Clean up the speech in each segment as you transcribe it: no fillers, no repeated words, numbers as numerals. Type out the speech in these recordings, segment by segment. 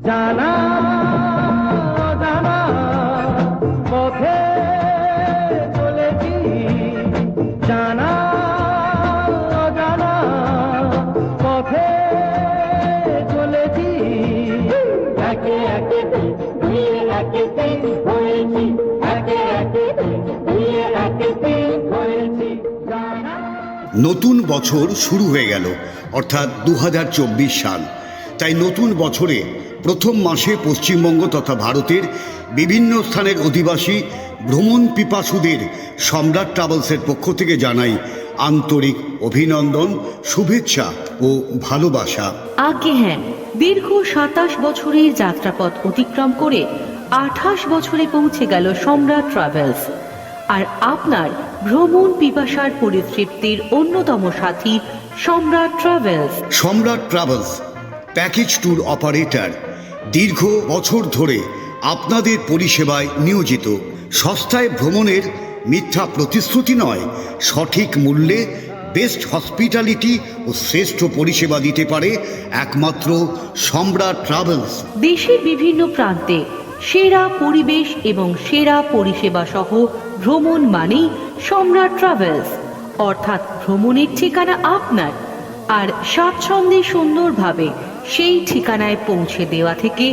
জানা জানা পথে চলেছি, জানা জানা পথে চলেছি, একে একে দুয়ে একে তিন হয়েছি, একে একে দুয়ে একে তিন হয়েছি। নতুন বছর শুরু হয়ে গেল, অর্থাৎ 2024 সাল। তাই নতুন বছরে প্রথম মাসে পশ্চিমবঙ্গ তথা ভারতের বিভিন্ন স্থানের অধিবাসী ভ্রমণ পিপাসুদের সম্রাট ট্রাভেলসের পক্ষ থেকে জানাই আন্তরিক অভিনন্দন, শুভেচ্ছা ও ভালোবাসা। আগে হ্যাঁ, দীর্ঘ 27 বছরের যাত্রাপথ অতিক্রম করে 28 বছরে পৌঁছে গেল সম্রাট ট্রাভেলস। আর আপনার ভ্রমণ পিপাসার পরিতৃপ্তির অন্যতম সাথী সম্রাট ট্রাভেলস। সম্রাট ট্রাভেলস প্যাকেজ ট্যুর অপারেটর, দীর্ঘ বছর ধরে আপনাদের পরিষেবায় নিয়োজিত। সস্তায় ভ্রমণের মিথ্যা প্রতিশ্রুতি নয়, সঠিক মূল্যে বেস্ট হসপিটালিটি ও শ্রেষ্ঠ পরিষেবা দিতে পারে একমাত্র সম্রাট ট্রাভেলস। দেশের বিভিন্ন প্রান্তে সেরা পরিবেশ এবং সেরা পরিষেবা সহ ভ্রমণ মানেই সম্রাট ট্রাভেলস। অর্থাৎ ভ্রমণের ঠিকানা আপনার, আর স্বাচ্ছন্দ্যে সুন্দরভাবে সেই ঠিকানায় পৌঁছে দেওয়া থেকে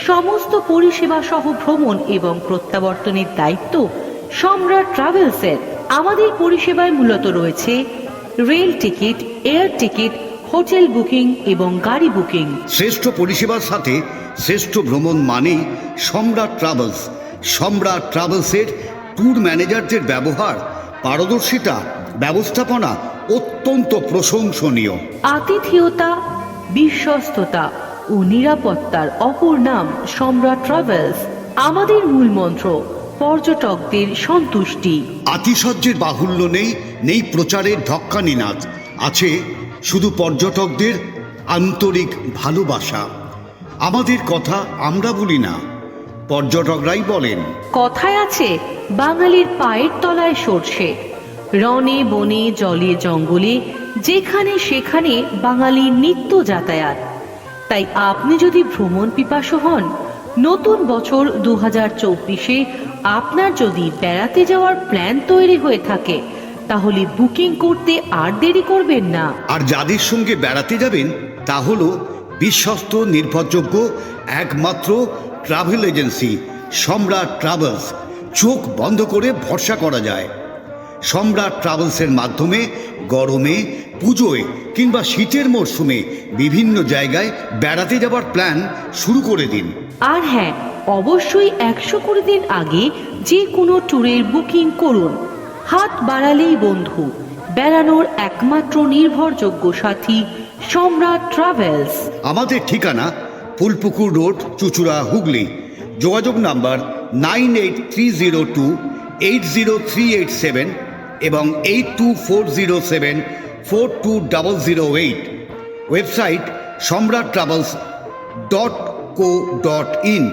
সমস্ত পরিষেবা সহ ভ্রমণ এবং প্রত্যাবর্তনের দায়িত্ব সম্রাট ট্রাভেলসের। আমাদের পরিষেবায় মূলত রয়েছে rail ticket, air ticket, hotel booking এবং গাড়ি বুকিং। শ্রেষ্ঠ পরিষেবার সাথে শ্রেষ্ঠ ভ্রমণ মানেই সম্রাট ট্রাভেলস। সম্রাট ট্রাভেলসের ট্যুর ম্যানেজারদের ব্যবহার, পারদর্শিতা, ব্যবস্থাপনা অত্যন্ত প্রশংসনীয়। আতিথেয়তা, বিশ্বস্ততা ও নিরাপত্তার অপর নাম সম্রাট ট্রাভেলস। আমাদের মূল মন্ত্র পর্যটকদের সন্তুষ্টি। আতিশয্যের বাহুল্য নেই, নেই প্রচারের ঢক্কানিনাদ, আছে শুধু পর্যটকদের আন্তরিক ভালোবাসা। আমাদের কথা আমরা বলি না, পর্যটকরাই বলেন। কথায় আছে বাঙালির পায়ের তলায় সরষে। রনে বনে জলে জঙ্গলে যেখানে সেখানে বাঙালির নিত্য যাতায়াত। তাই আপনি যদি ভ্রমণ পিপাসু হন, নতুন বছর 2024-এ আপনার যদি বেড়াতে যাওয়ার প্ল্যান তৈরি হয়ে থাকে, তাহলে বুকিং করতে আর দেরি করবেন না। আর যাদের সঙ্গে বেড়াতে যাবেন তা হলো বিশ্বস্ত, নির্ভরযোগ্য একমাত্র ট্রাভেল এজেন্সি সম্রাট ট্রাভেলস। চোখ বন্ধ করে ভরসা করা যায়। সম্রাট ট্রাভেলসের মাধ্যমে গরমে, পুজোয় কিংবা শীতের মরশুমে বিভিন্ন জায়গায় বেড়াতে যাবার প্ল্যান শুরু করে দিন। আর হ্যাঁ, অবশ্যই 120 দিন আগে যে কোনো ট্যুরের বুকিং করুন। হাত বাড়ালেই বন্ধু, বেড়ানোর একমাত্র নির্ভরযোগ্য সাথী সম্রাট ট্রাভেলস। আমাদের ঠিকানা ফুলপুকুর রোড, চুচুড়া, হুগলি। যোগাযোগ নাম্বার 9830280387 এবং 8240742008। ওয়েবসাইট সম্রাট ট্রাভেলস.co.in।